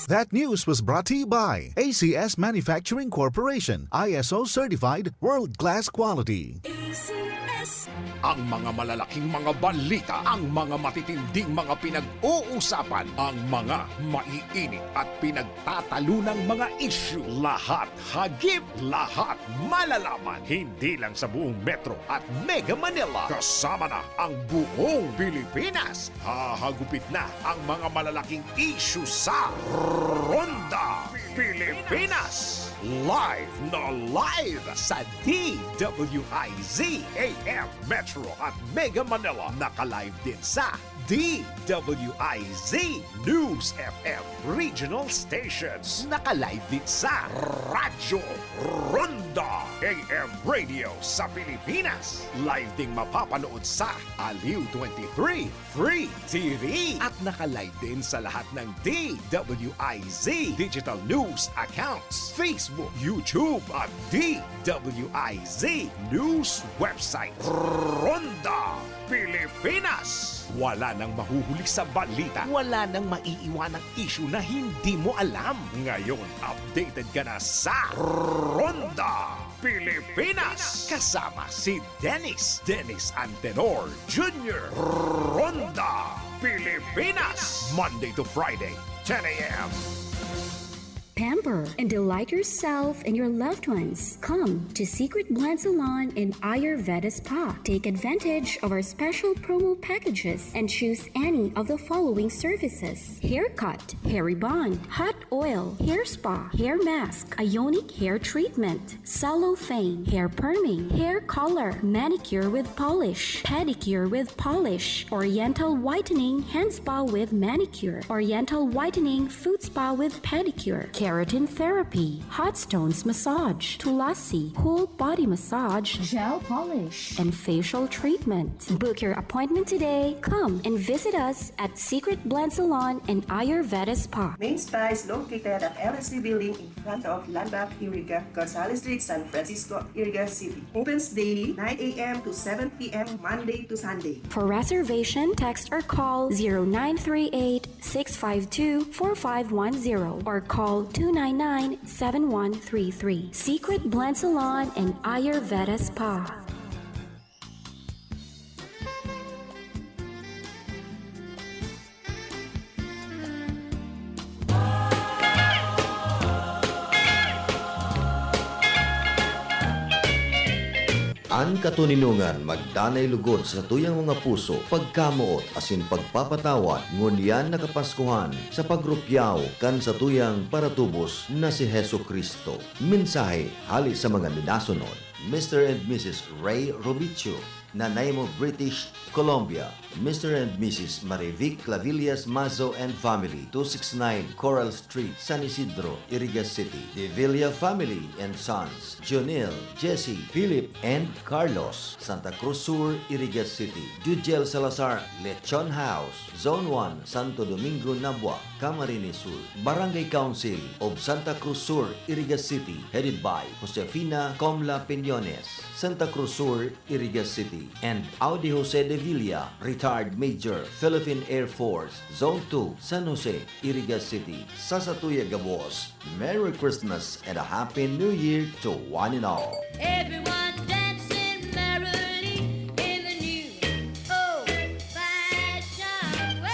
That news was brought to you by ACS Manufacturing Corporation, ISO certified world-class quality. Ang mga malalaking mga balita, ang mga matitinding mga pinag-uusapan, ang mga maiinit at pinagtatalunang mga issue. Lahat hagip, lahat malalaman. Hindi lang sa buong Metro at Mega Manila. Kasama na ang buong Pilipinas. Hahagupit na ang mga malalaking issue sa Ronda Pilipinas. Live na live sa DWIZ AM Metro at Mega Manila. Naka-live din sa DWIZ News FM Regional Stations. Naka-live din sa Radyo Ronda AM Radio sa Pilipinas. Live ding mapapanood sa Aliw 23 Free TV. At naka-live din sa lahat ng DWIZ Digital News accounts, Facebook, YouTube at DWIZ News website. Ronda Pilipinas. Wala nang mahuhuli sa balita. Wala nang maiiwanang issue na hindi mo alam. Ngayon, updated ka na sa Ronda Pilipinas. Kasama si Dennis Antenor Jr. Ronda Pilipinas. Monday to Friday, 10 a.m. Pamper and delight yourself and your loved ones. Come to Secret Blend Salon in Ayurveda Spa. Take advantage of our special promo packages and choose any of the following services: haircut, hair rebond, hot oil, hair spa, hair mask, ionic hair treatment, cellophane, hair perming, hair color, manicure with polish, pedicure with polish, oriental whitening hand spa with manicure, oriental whitening foot spa with pedicure, keratin therapy, hot stones massage, tulasi, whole body massage, gel polish, and facial treatment. Book your appointment today. Come and visit us at Secret Blend Salon and Ayurveda Spa. Main Spa is located at LSC Building in front of Landmark Iriga, Gonzales Street, San Francisco, Iriga City. Opens daily 9 a.m. to 7 p.m. Monday to Sunday. For reservation, text or call 0938-652-4510 or call 299-7133. Secret Blend Salon and Ayurveda Spa. Ang katuninungan magdanay lugod sa tuyang mga puso, pagkamuot asin pagpapatawad, ngunyan nakapaskuhan sa pagrupyaw kan sa tuyang paratubos na si Heso Kristo. Mensahe hali sa mga minasunod. Mr. and Mrs. Ray Robicho, Nanay mo British Columbia, Mr. and Mrs. Marivic Clavillas Mazo and Family, 269 Coral Street, San Isidro, Iriga City. De Villa Family and Sons, Jonil, Jesse, Philip, and Carlos, Santa Cruz Sur, Iriga City. Jujel Salazar, Lechon House, Zone 1, Santo Domingo, Nabua, Camarines Sur. Barangay Council of Santa Cruz Sur, Iriga City, headed by Josefina Comla Peñones, Santa Cruz Sur, Iriga City. City, and Audi Jose de Villa, retired Major, Philippine Air Force, Zone 2, San Jose, Iriga City, Sasatuya Gabos. Merry Christmas and a Happy New Year to one and all. Everyone dancing merrily in the new old-fashioned way.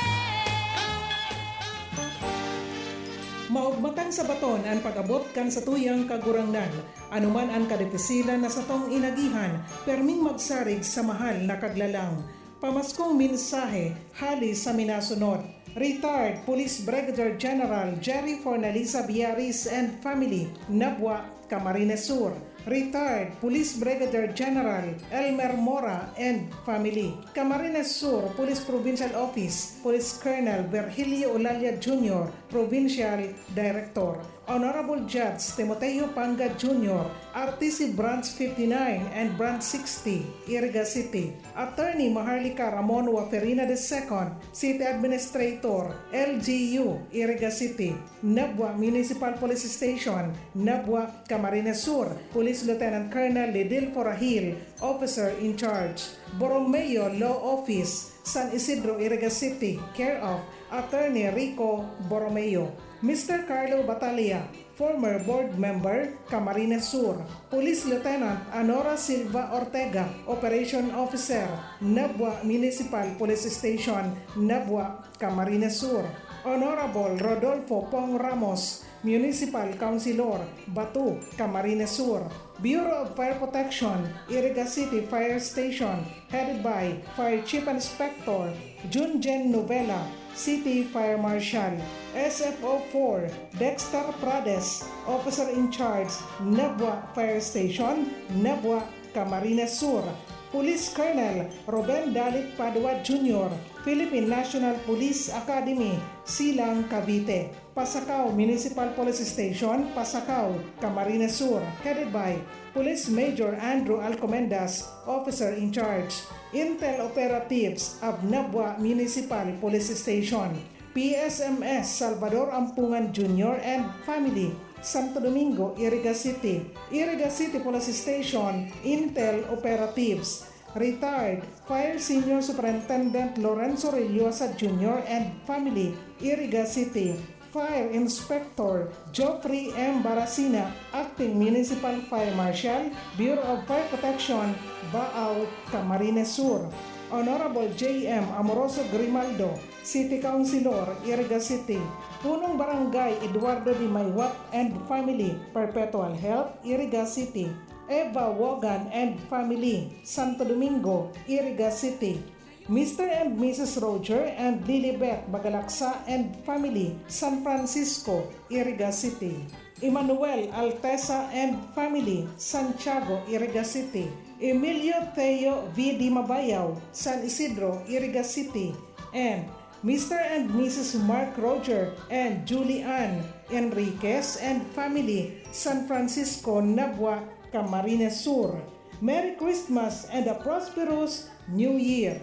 Maugmatan sa baton ang pag-abot kan sa tuyang kagurangnan. Anuman ang kadepisilan na sa tong inagihan, perming magsarig sa mahal na kaglalang. Pamaskong mensahe, hali sa minasunod. Retired Police Brigadier General Jerry Fornalisa Biaris and family, Nabwa, Camarines Sur. Retired Police Brigadier General Elmer Mora and family, Camarines Sur Police Provincial Office, Police Colonel Virgilio Olalia Jr., Provincial Director. Honorable Judge Timoteo Panga Jr., RTC Branch 59 and Branch 60, Iriga City. Attorney Maharlika Ramon Waferina II, City Administrator, LGU, Iriga City. Nabwa Municipal Police Station, Nabwa, Camarines Sur, Police Lieutenant Colonel Lidil Forahil, Officer in Charge. Borromeo Law Office, San Isidro, Iriga City, care of Attorney Rico Borromeo. Mr. Carlo Batalia, former board member, Camarines Sur. Police Lieutenant Anora Silva Ortega, Operation Officer, Nabwa Municipal Police Station, Nabwa, Camarines Sur. Honorable Rodolfo Pong Ramos, Municipal Councilor, Batu, Camarines Sur. Bureau of Fire Protection, Iriga City Fire Station, headed by Fire Chief Inspector Junjen Novela, City Fire Marshal. SFO 4, Dexter Prades, Officer in Charge, Nabwa Fire Station, Nabwa, Camarines Sur. Police Colonel Ruben Dalit Padua Jr., Philippine National Police Academy, Silang, Cavite. Pasakaw Municipal Police Station, Pasakaw, Camarines Sur, headed by Police Major Andrew Alcomendas, Officer in Charge. Intel Operatives of Nabwa Municipal Police Station. PSMS Salvador Ampungan Jr. and family, Santo Domingo, Iriga City. Iriga City Police Station, Intel Operatives. Retired Fire Senior Superintendent Lorenzo Reliosa Jr. and family, Iriga City. Fire Inspector Geoffrey M. Barasina, Acting Municipal Fire Marshal, Bureau of Fire Protection, Baaw, Camarines Sur. Honorable J.M. Amoroso Grimaldo, City Councilor, Iriga City. Punong Barangay Eduardo Di Maywat and family, Perpetual Health, Iriga City. Eva Wogan and family, Santo Domingo, Iriga City. Mr. and Mrs. Roger and Lilibet Bagalaksa and family, San Francisco, Iriga City. Emmanuel Altesa and family, Santiago, Iriga City. Emilio Theo V. Di Mabayaw, San Isidro, Iriga City. And Mr. and Mrs. Mark Roger and Julie Ann Enriquez and family, San Francisco, Nabwa, Camarines Sur. Merry Christmas and a prosperous New Year!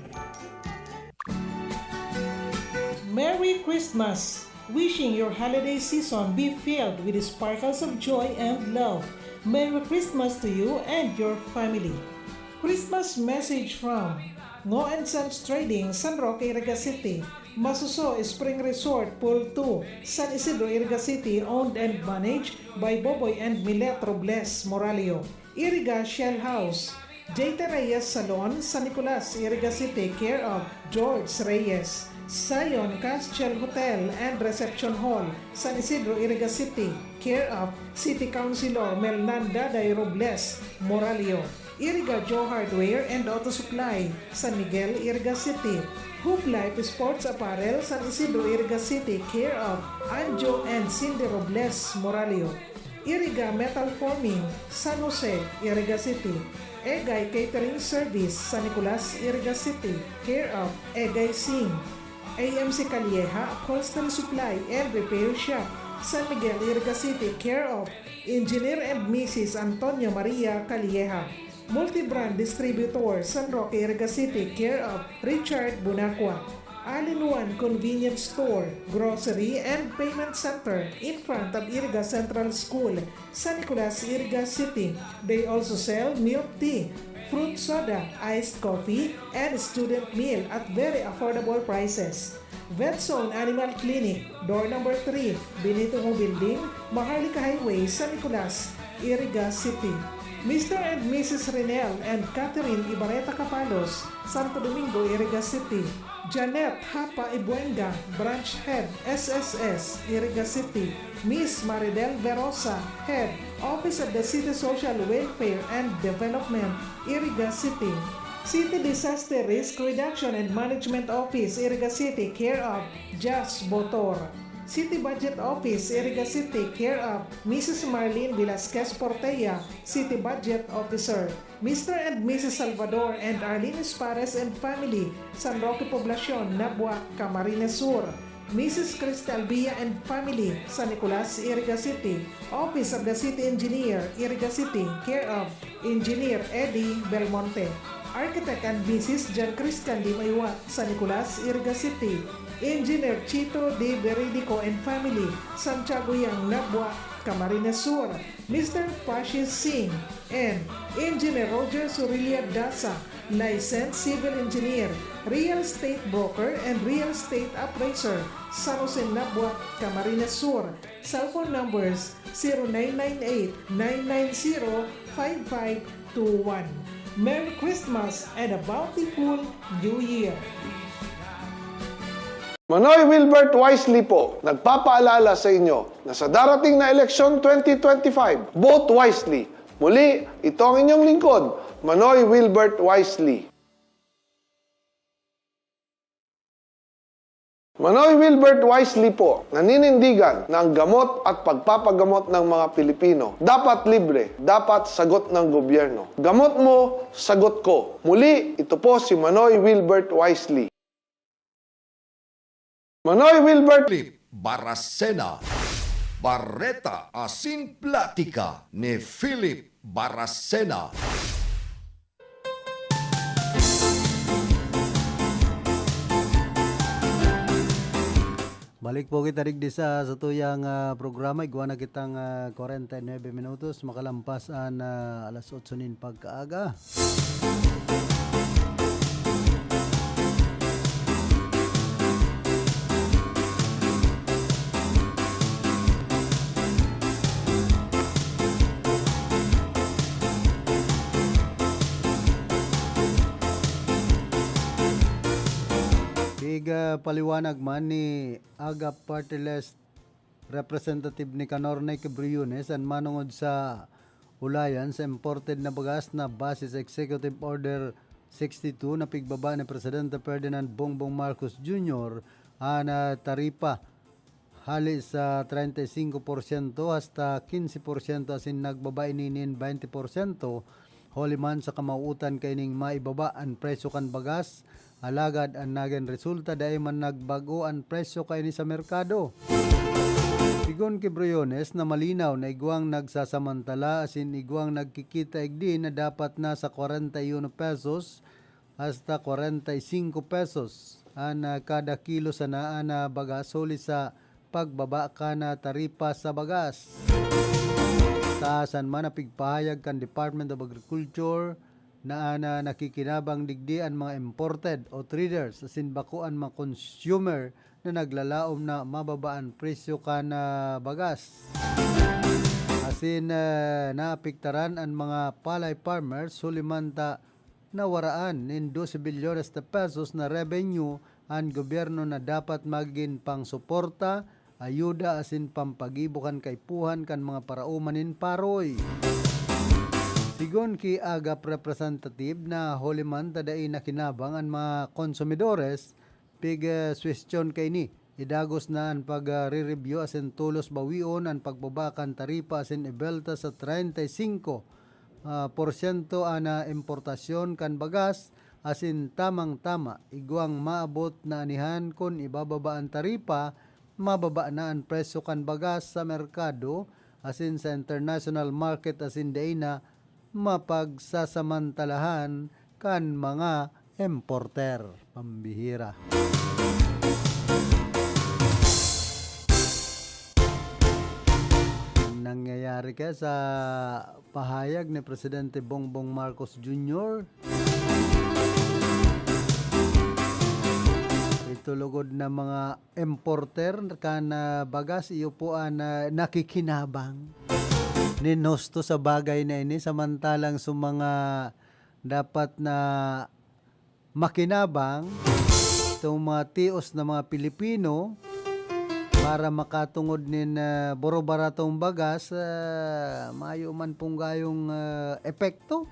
Merry Christmas! Wishing your holiday season be filled with the sparkles of joy and love. Merry Christmas to you and your family. Christmas message from Ngo and Sons Trading, San Roque, Iriga City. Masuso Spring Resort, Pool 2, San Isidro, Iriga City, owned and managed by Boboy and Milet Robles Moralio. Iriga Shell House, J.T. Reyes Salon, San Nicolas, Iriga City, care of George Reyes. Zion Castle Hotel and Reception Hall, San Isidro, Iriga City, care of City Councilor Melnanda Day Robles Moralio. Iriga Joe Hardware and Auto Supply, San Miguel, Iriga City. Hoop Life Sports Apparel, San Isidro, Iriga City, care of Anjo and Cindy Robles Moralio. Iriga Metal Forming, San Jose, Iriga City. Egay Catering Service, San Nicolas, Iriga City, care of Egay Singh. AMC Calieja Upholstery Supply and Repair Shop, San Miguel, Iriga City, care of Engineer and Mrs. Antonio Maria Calieja. Multi-brand distributor, San Roque, Iriga City, care of Richard Bunacua. All-in-one convenience store, grocery and payment center in front of Iriga Central School, San Nicolas, Iriga City. They also sell milk tea, fruit soda, iced coffee, and student meal at very affordable prices. VetZone Animal Clinic, door number 3, Benito Ho Building, Maharlika Highway, San Nicolas, Iriga City. Mr. and Mrs. Renel and Catherine Ibareta Capalos, Santo Domingo, Iriga City. Janet Hapa Ibuenga, Branch Head, SSS, Iriga City. Miss Maridel Verosa, Head, Office of the City Social Welfare and Development, Iriga City. City Disaster Risk Reduction and Management Office, Iriga City, care of Jas Botor. City Budget Office, Iriga City, care of Mrs. Marlene Velasquez Portella, City Budget Officer. Mr. and Mrs. Salvador and Arlene Espares and family, San Roque Poblacion, Nabua, Camarines Sur. Mrs. Cristal Villa and family, San Nicolas, Iriga City. Office of the City Engineer, Iriga City, care of Engineer Eddie Belmonte. Architect and Mrs. Jan Christian Di Maywa, San Nicolas, Iriga City. Engineer Chito De Veridico and family, Santiago Yang, Nabua, Camarines Sur. Mr. Pashis Singh and Engineer Roger Surilia Dasa, licensed civil engineer, real estate broker and real estate appraiser, San Jose, Nabua, Camarines Sur. Cell phone numbers 0998-990-5521. Merry Christmas and a bountiful New Year! Manoy Wilbert Wisely po, nagpapaalala sa inyo na sa darating na eleksyon 2025, vote wisely. Muli, ito ang inyong lingkod, Manoy Wilbert Wisely. Manoy Wilbert Wisely po, naninindigan na ang gamot at pagpapagamot ng mga Pilipino dapat libre, dapat sagot ng gobyerno. Gamot mo, sagot ko. Muli, ito po si Manoy Wilbert Wisely. Manoy Wilbert Baracena, Barreta Asin Platica ni Philip Baracena. Balik po kita digdi sa tuyang programa. Iguana kitang 49 minutos. Makalampas alas 8 nin pagkaaga. Paliwanag man ni Aga Party List Representative ni Canornay Briones ang manungod sa ulayan sa imported na bagas na base sa Executive Order 62 na pigbaba ni Presidente Ferdinand Bongbong Marcos Jr. ang taripa hali sa 35% hasta 15% asin nagbaba ininin 20% holi man sa kamauutan kaining maibaba ang presyo kan bagas alagad ang naging resulta dahil man nagbago ang presyo kaini sa merkado. Sigon kay Briones na malinaw na igwang nagsasamantala asin igwang nagkikita igdi na dapat na sa 41 pesos hasta 45 pesos ang kada kilo sa naa na bagas huli sa pagbaba ka na taripa sa bagas. Taasan man na pigpahayag kan Department of Agriculture na nakikinabang digdi ang mga imported o traders asin bakuan mga consumer na naglalaom na mababaan presyo ka na bagas. Asin naapektaran ang mga palay farmers sulimanta na waraan nin 12 bilyones na pesos na revenue ang gobyerno na dapat maging pang suporta, ayuda asin pampagibukan kaipuhan kan mga paraumanin paroy. Sigon ki Agap Representative na holiman tadai nakinabang ang mga konsumidores pig question kay ni idagos na ang pag-re-review asin tulos bawion ang pagbabakan taripa asin ibelta sa 35% ana importasyon kan bagas asin tamang-tama igwang maabot na anihan kun ibababa ang taripa mababa na ang presyo kan bagas sa merkado asin sa international market asin day na mapagsasamantalahan kan mga importer. Pambihira. Nangyayari nangyari kaya sa pahayag ni Presidente Bongbong Marcos Jr. Itulugod na mga importer kana bagas iyo po nakikinabang ninusto sa bagay na ini samantalang sa mga dapat na makinabang itong mga tios na mga Pilipino para makatungod nin boro-baratong bagas mayo man pong gayong epekto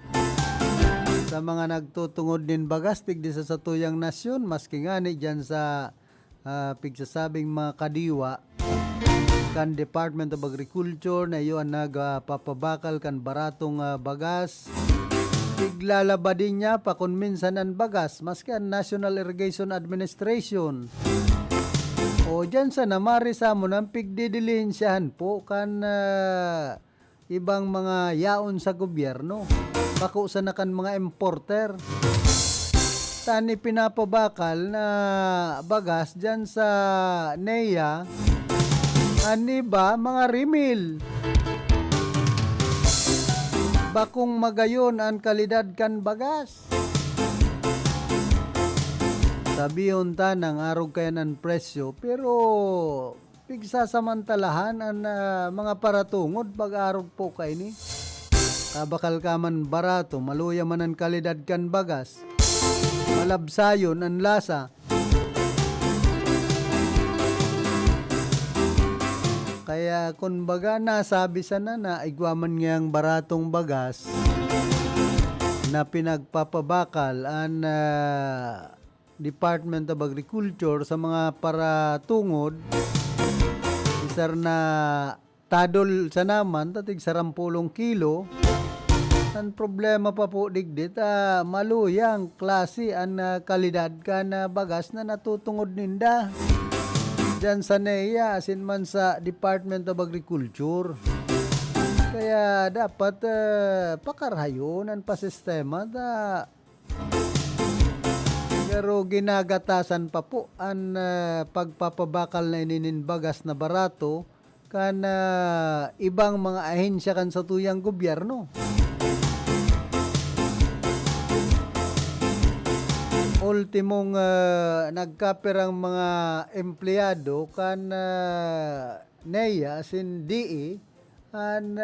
sa mga nagtutungod nin bagas tigdi sa satuyang nasyon maski nga ni dyan sa pigsasabing mga kadiwa kan Department of Agriculture na iyon nagpapabakal kan baratong bagas tiglalaba din niya pa kung minsan ang bagas maski ang National Irrigation Administration o dyan sa namarisa mo ng pigdidilinsyahan po kan ibang mga yaon sa gobyerno pakusa na kan mga importer tani pinapabakal na bagas dyan sa NEA ani ba mga remil bakong magayon ang kalidad kan bagas sabiyon ta ng arog kaya ng presyo pero pigsasamantalahan ang mga paratungod pag-arog po kay ni kabakal ka man barato maluya man ang kalidad kan bagas malabsayon ang lasa kaya kung baga nasabi sana na igwaman ngayang baratong bagas na pinagpapabakal ang Department of Agriculture sa mga paratungod isar na tadol sa naman tatig 10 kilo ang problema pa po digdit maluyang klase ang kalidad ka na bagas na natutungod ninda dyan sa NEA asin man sa Department of Agriculture kaya dapat pakarhayon ang pasistema pero ginagatasan pa po ang pagpapabakal na inininbagas na barato kan ibang mga ahensya kan sa tuyang gobyerno. Ultimong nagkapirang mga empleyado kan NEA sin DE an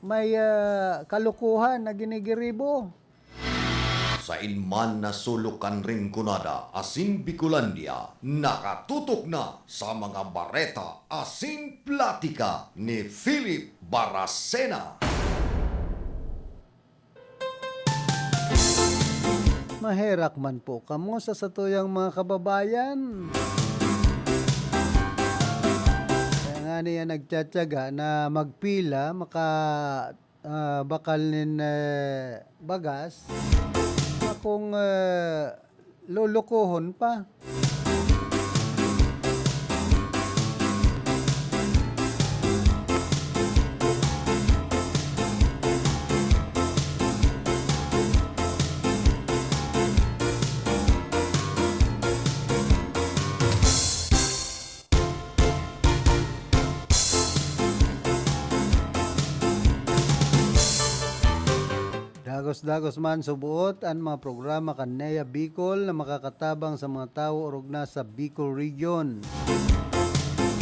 may kalukuhan na ginigiribo. Sa inman na sulukan ring kunada asin Bicolandia, nakatutok na sa mga bareta asin platika ni Philip Baracena. Maherak man po kamo sa satuyang mga kababayan. Kaya nga niya nagtsatsaga na magpila bakal nin bagas kung lulukuhon pa. Dagos-dagos man subuot ang mga programa kan NEA Bicol na makakatabang sa mga tao orog na sa Bicol Region.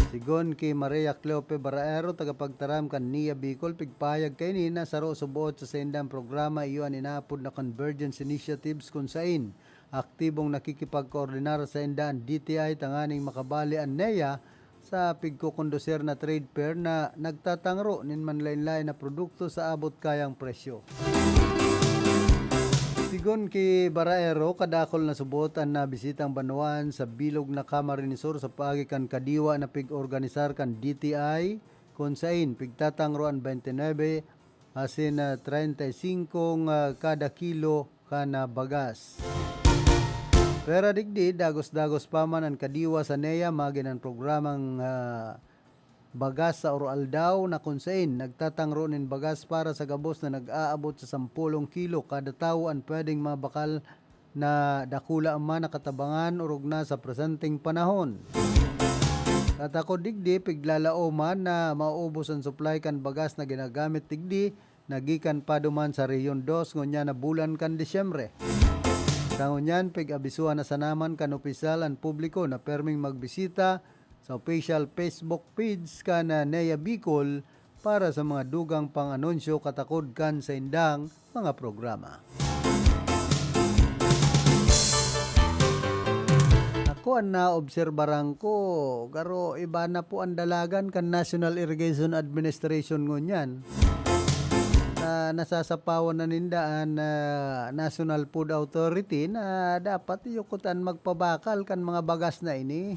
Sigon kay Maria Cleope Baraero tagapagtaram kan NEA Bicol pigpayag kay nina saro subuot sa sendang programa iyon inapod na convergence initiatives kung sain aktibong nakikipagkoordinar sa sendang DTI tanganing makabali ang NEA sa pigkukondusir na trade fair na nagtatangro nin manlain-lain na produkto sa abot kayang presyo. Sigon kay Baraero, kadakol na subotan na bisitang Banuan sa bilog na Camarines Sur sa pagikan kadiwa na pig-organisar kan DTI kung sain pigtatangroan 29 asin 35 kada kilo kana bagas. Pero digdi, dagos-dagos pa man ang kadiwa sa NEA magin ang programang bagas sa Oroaldaw na kung saan nagtatangro nin bagas para sa gabos na nag-aabot sa 10 kilo kada tao ang pwedeng mabakal na dakula ang man nakatabangan urog na sa presenteng panahon. Katako digdi piglalaoman na mauubos ang supply kan bagas na ginagamit digdi nagikan pa duman sa Riyon 2 ngunya na bulan kan Disyembre. Sa ngunyan pig-abisuan na sanaman kan opisyal ang publiko na perming magbisita sa official Facebook page kan Nea Bicol para sa mga dugang pang-anunsyo katakod kan sa indang mga programa. Ako ang naobserbaran ko, garo iba na po ang dalagan kan National Irrigation Administration ngunyan. Nasasapawan na nindaan National Food Authority na dapat yukutan magpabakal kan mga bagas na ini.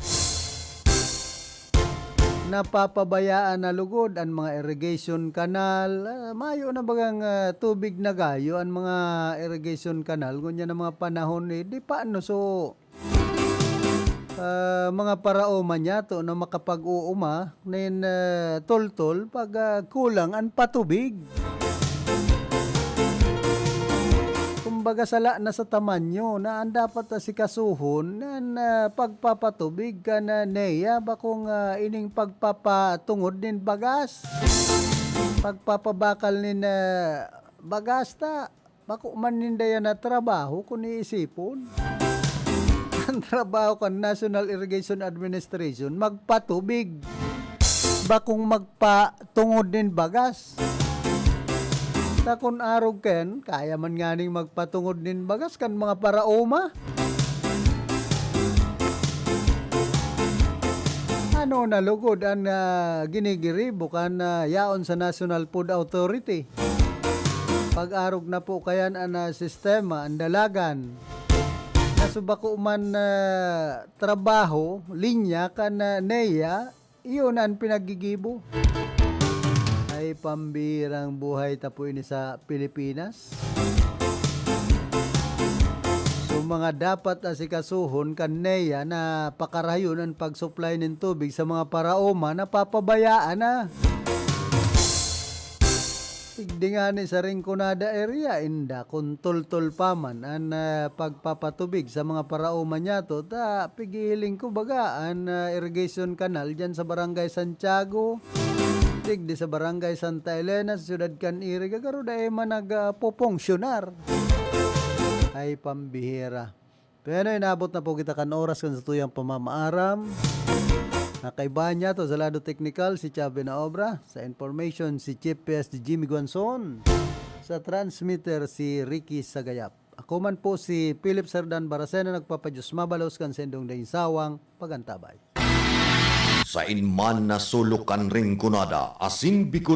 Napapabayaan na lugod ang mga irrigation canal. Mayo na bagang tubig na gayo ang mga irrigation canal. Ngunyan ang mga panahon di paano so mga paraoma niya to na makapag-uuma nin tol-tol pag kulang ang patubig. Kumbaga sala na sa tamanyo na ang dapat asikasuhon na pagpapatubig ka na neya bakong ining pagpapatungod nin bagas. Pagpapabakal nin bagas ta bako man nindaya na trabaho kung iisipon. Ang trabaho kan National Irrigation Administration magpatubig bakong magpatungod nin bagas. Takon arog ken, kaya man nga ning magpatungod nin bagas kan mga paraoma. Ano na lugod ang ginigiri bukan yaon sa National Food Authority. Pag-arog na po kayan ang sistema, ang dalagan. Nasubako man trabaho, linya kan neya, iyon ang pinagigibo. Ay pambirang buhay tapo ini sa Pilipinas. So mga dapat asikasuhon kan neya na pakarayon ang pag-supply ng tubig sa mga paraoma na papabayaan na. Tigdingani sa Rinconada area inda kung tol-tol pa man ang pagpapatubig sa mga paraoma niya to ta pigiling ko baga ang irrigation canal dyan sa Barangay Santiago. Di sa Barangay Santa Elena sa Siyudad Caniri gagaro dahil man nagpopongsyonar ay pambihira. Pero inabot na po kita kan oras kan sa tuyang pamamaaram. Nakaiba niya to sa lado technical si Chabe na obra, sa information si Chief PS Jimmy Gonzon, sa transmitter si Ricky Sagayap. Ako man po si Philip Sardan Baracena nagpapadyos mabalos kan sendong daing sawang pagantabay. Sa inman na sulukan ring kunada, asin Bicolandia.